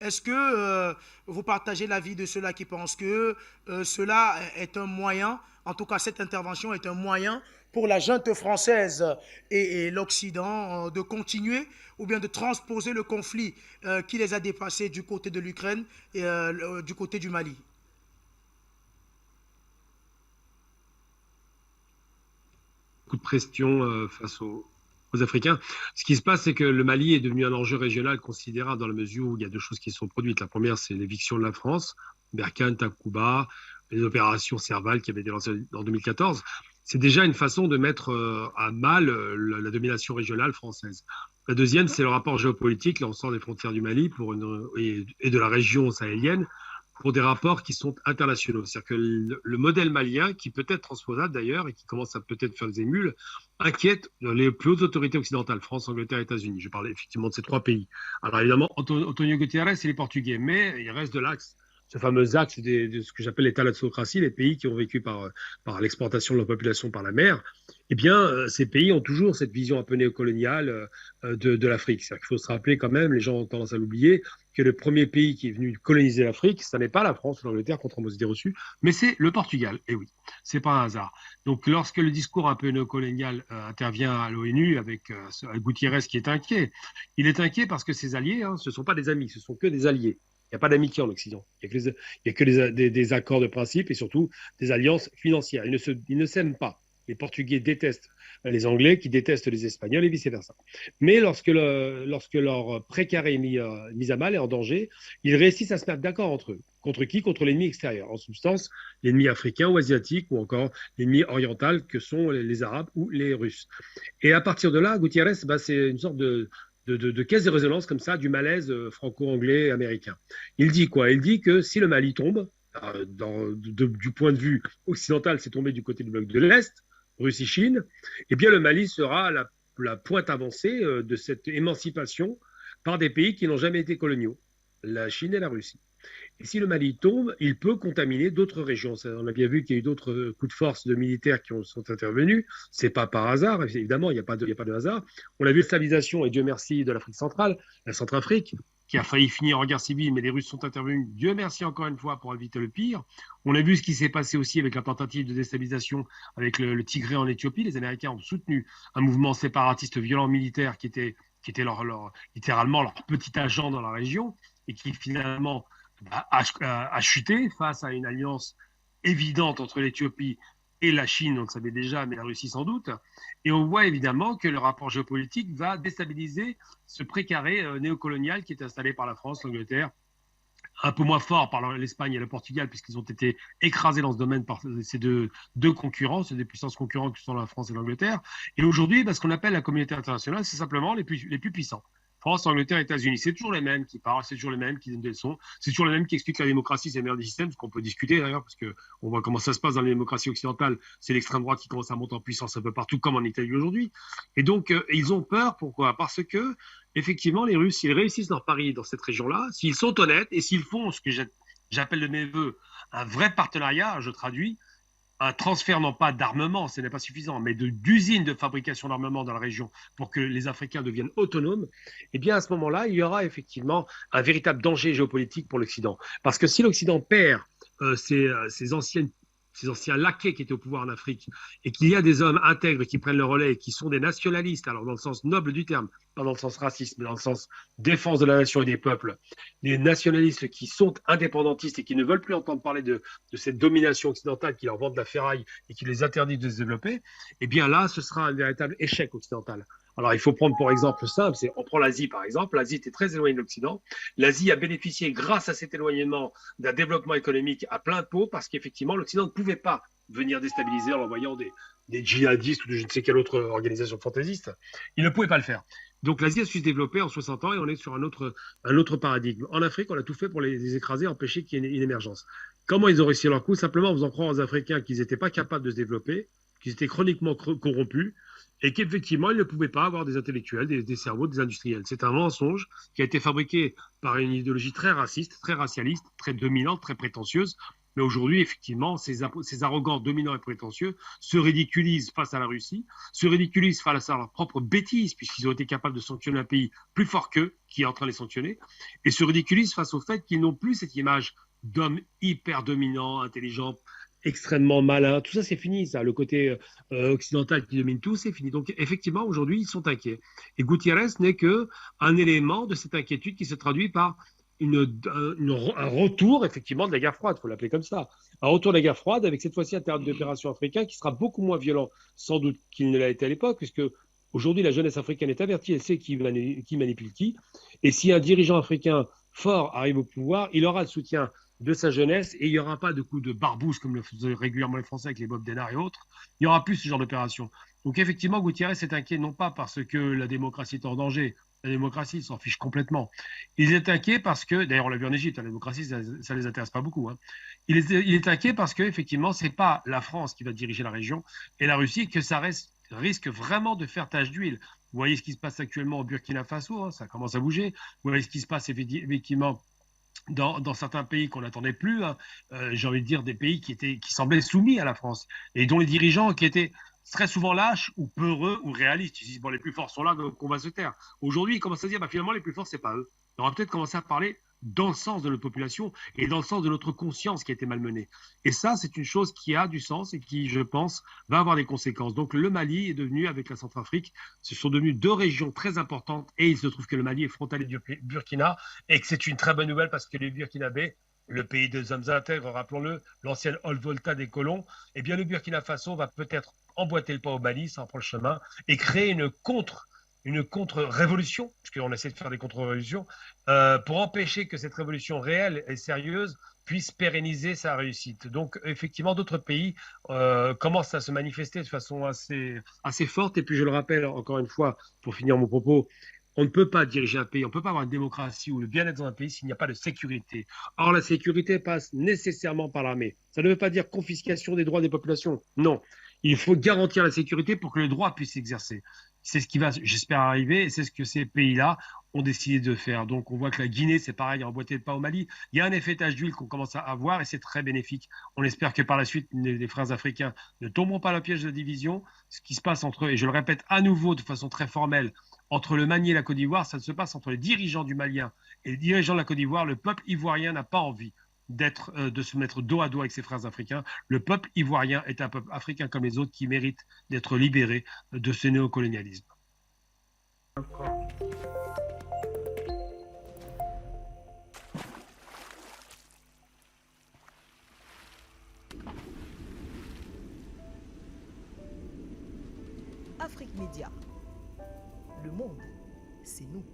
Est-ce que vous partagez l'avis de ceux-là qui pensent que cela est un moyen, en tout cas cette intervention est un moyen pour la junte française et l'Occident de continuer ou bien de transposer le conflit qui les a dépassés du côté de l'Ukraine et du côté du Mali? Beaucoup de pression face aux Africains. Ce qui se passe, c'est que le Mali est devenu un enjeu régional considérable dans la mesure où il y a deux choses qui sont produites. La première, c'est l'éviction de la France, Berkane, Takuba, les opérations Serval qui avaient été lancées en 2014. C'est déjà une façon de mettre à mal la domination régionale française. La deuxième, c'est le rapport géopolitique, là on sort des frontières du Mali et de la région sahélienne pour des rapports qui sont internationaux. C'est-à-dire que le modèle malien, qui peut être transposable d'ailleurs et qui commence à peut-être faire des émules, inquiète les plus hautes autorités occidentales, France, Angleterre, États-Unis. Je parlais effectivement de ces trois pays. Alors évidemment, Antonio Guterres, c'est les Portugais, mais il reste de l'axe, ce fameux axe de ce que j'appelle les thalassocraties, les pays qui ont vécu par l'exportation de leur population par la mer. Eh bien, ces pays ont toujours cette vision un peu néocoloniale de l'Afrique. C'est-à-dire qu'il faut se rappeler quand même, les gens ont tendance à l'oublier, que le premier pays qui est venu coloniser l'Afrique, ce n'est pas la France ou l'Angleterre, contrairement aux idées reçues, mais c'est le Portugal. Et oui, c'est pas un hasard. Donc, lorsque le discours un peu néocolonial intervient à l'ONU avec Gutiérrez qui est inquiet, il est inquiet parce que ses alliés, hein, ce ne sont pas des amis, ce sont que des alliés. Il n'y a pas d'amitié en Occident. Il y a que des accords de principe et surtout des alliances financières. Ils ne s'aiment pas. Les Portugais détestent les Anglais, qui détestent les Espagnols et vice-versa. Mais lorsque leur précaré est mis à mal et en danger, ils réussissent à se mettre d'accord entre eux. Contre qui? Contre l'ennemi extérieur. En substance, l'ennemi africain ou asiatique ou encore l'ennemi oriental que sont les Arabes ou les Russes. Et à partir de là, Gutiérrez, bah, c'est une sorte de caisse de résonance comme ça du malaise franco-anglais américain. Il dit quoi? Il dit que si le Mali tombe, du point de vue occidental, c'est tombé du côté du bloc de l'Est, Russie-Chine, eh bien le Mali sera la pointe avancée de cette émancipation par des pays qui n'ont jamais été coloniaux, la Chine et la Russie. Et si le Mali tombe, il peut contaminer d'autres régions. On a bien vu qu'il y a eu d'autres coups de force de militaires sont intervenus. C'est pas par hasard, évidemment, il y a pas de hasard. On a vu la stabilisation, et Dieu merci, de l'Afrique centrale, la Centrafrique, qui a failli finir en guerre civile, mais les Russes sont intervenus. Dieu merci encore une fois pour éviter le pire. On a vu ce qui s'est passé aussi avec la tentative de déstabilisation avec le Tigré en Éthiopie. Les Américains ont soutenu un mouvement séparatiste violent militaire qui était littéralement leur petit agent dans la région et qui finalement a chuté face à une alliance évidente entre l'Éthiopie et la Chine, on le savait déjà, mais la Russie sans doute. Et on voit évidemment que le rapport géopolitique va déstabiliser ce précaré néocolonial qui est installé par la France, l'Angleterre, un peu moins fort par l'Espagne et le Portugal, puisqu'ils ont été écrasés dans ce domaine par ces deux concurrents, ces deux puissances concurrentes qui sont la France et l'Angleterre. Et aujourd'hui, ce qu'on appelle la communauté internationale, c'est simplement les plus puissants. France, Angleterre, États-Unis, c'est toujours les mêmes qui parlent, c'est toujours les mêmes qui donnent des leçons, c'est toujours les mêmes qui expliquent que la démocratie, c'est le meilleur des systèmes, ce qu'on peut discuter d'ailleurs, parce qu'on voit comment ça se passe dans les démocraties occidentales, c'est l'extrême droite qui commence à monter en puissance un peu partout, comme en Italie aujourd'hui. Et donc, ils ont peur, pourquoi? Parce que, effectivement, les Russes, s'ils réussissent leur pari dans cette région-là, s'ils sont honnêtes et s'ils font ce que j'appelle de mes voeux un vrai partenariat, je traduis, un transfert non pas d'armement, ce n'est pas suffisant, mais d'usines de fabrication d'armement dans la région pour que les Africains deviennent autonomes, eh bien à ce moment-là, il y aura effectivement un véritable danger géopolitique pour l'Occident. Parce que si l'Occident perd ses anciens laquais qui étaient au pouvoir en Afrique, et qu'il y a des hommes intègres qui prennent le relais et qui sont des nationalistes, alors dans le sens noble du terme, pas dans le sens raciste, mais dans le sens défense de la nation et des peuples, des nationalistes qui sont indépendantistes et qui ne veulent plus entendre parler de cette domination occidentale qui leur vend de la ferraille et qui les interdit de se développer, eh bien là, ce sera un véritable échec occidental. Alors, il faut prendre pour exemple simple, on prend l'Asie par exemple. L'Asie était très éloignée de l'Occident. L'Asie a bénéficié, grâce à cet éloignement, d'un développement économique à plein pot parce qu'effectivement, l'Occident ne pouvait pas venir déstabiliser en envoyant des djihadistes ou de je ne sais quelle autre organisation fantaisiste. Il ne pouvait pas le faire. Donc l'Asie a su se développer en 60 ans et on est sur un autre paradigme. En Afrique, on a tout fait pour les écraser, empêcher qu'il y ait une émergence. Comment ils ont réussi leur coup? Simplement en faisant croire aux Africains qu'ils n'étaient pas capables de se développer, qu'ils étaient chroniquement corrompus et qu'effectivement, ils ne pouvaient pas avoir des intellectuels, des cerveaux, des industriels. C'est un mensonge qui a été fabriqué par une idéologie très raciste, très racialiste, très dominante, très prétentieuse, Mais aujourd'hui, effectivement, ces arrogants, dominants et prétentieux se ridiculisent face à la Russie, se ridiculisent face à leur propre bêtise, puisqu'ils ont été capables de sanctionner un pays plus fort qu'eux, qui est en train de les sanctionner, et se ridiculisent face au fait qu'ils n'ont plus cette image d'homme hyper dominant, intelligent, extrêmement malin. Tout ça, c'est fini, ça. Le côté occidental qui domine tout, c'est fini. Donc, effectivement, aujourd'hui, ils sont inquiets. Et Gutiérrez n'est qu'un élément de cette inquiétude qui se traduit par un retour, effectivement, de la guerre froide, il faut l'appeler comme ça. Un retour de la guerre froide avec cette fois-ci un théâtre d'opération africain qui sera beaucoup moins violent, sans doute, qu'il ne l'a été à l'époque, puisque aujourd'hui, la jeunesse africaine est avertie, elle sait qui manipule qui. Et si un dirigeant africain fort arrive au pouvoir, il aura le soutien de sa jeunesse et il n'y aura pas de coups de barbouze comme le faisaient régulièrement les Français avec les Bob Denard et autres. Il n'y aura plus ce genre d'opération. Donc effectivement, Gutiérrez est inquiet non pas parce que la démocratie est en danger, la démocratie s'en fiche complètement. Il est inquiet parce que, d'ailleurs on l'a vu en Égypte, la démocratie ça ne les intéresse pas beaucoup. Hein. Il est inquiet parce que effectivement c'est pas la France qui va diriger la région et la Russie que ça risque vraiment de faire tache d'huile. Vous voyez ce qui se passe actuellement au Burkina Faso, hein, ça commence à bouger. Vous voyez ce qui se passe effectivement dans certains pays qu'on n'attendait plus, hein, j'ai envie de dire des pays qui semblaient soumis à la France et dont les dirigeants qui étaient très souvent lâches ou peureux ou réalistes. Ils disent, bon, les plus forts sont là, donc on va se taire. Aujourd'hui, ils commencent à dire, bah, finalement, les plus forts, c'est pas eux. On va peut-être commencer à parler dans le sens de notre population et dans le sens de notre conscience qui a été malmenée. Et ça, c'est une chose qui a du sens et qui, je pense, va avoir des conséquences. Donc le Mali est devenu, avec la Centrafrique, ce sont devenus deux régions très importantes et il se trouve que le Mali est frontalier du Burkina et que c'est une très bonne nouvelle parce que les Burkinabés, le pays des hommes intègres, rappelons-le, l'ancienne Haute-Volta des colons, eh bien le Burkina Faso va peut-être emboîter le pas au Mali, ça en prend le chemin, et créer une contre-révolution, puisqu'on essaie de faire des contre-révolutions, pour empêcher que cette révolution réelle et sérieuse puisse pérenniser sa réussite. Donc, effectivement, d'autres pays commencent à se manifester de façon assez forte. Et puis, je le rappelle encore une fois, pour finir mon propos, on ne peut pas diriger un pays, on ne peut pas avoir une démocratie ou le bien-être dans un pays s'il n'y a pas de sécurité. Or, la sécurité passe nécessairement par l'armée. Ça ne veut pas dire confiscation des droits des populations. Non. Il faut garantir la sécurité pour que le droit puisse s'exercer. C'est ce qui va, j'espère, arriver et c'est ce que ces pays-là ont décidé de faire. Donc, on voit que la Guinée, c'est pareil, emboîté le pas au Mali. Il y a un effet tache d'huile qu'on commence à avoir et c'est très bénéfique. On espère que par la suite, les frères africains ne tomberont pas dans le piège de division. Ce qui se passe entre eux, et je le répète à nouveau de façon très formelle, entre le Mali et la Côte d'Ivoire, ça se passe entre les dirigeants du Malien et les dirigeants de la Côte d'Ivoire. Le peuple ivoirien n'a pas envie de se mettre dos à dos avec ses frères africains. Le peuple ivoirien est un peuple africain comme les autres qui mérite d'être libéré de ce néocolonialisme. Afrique Média. Le monde, c'est nous.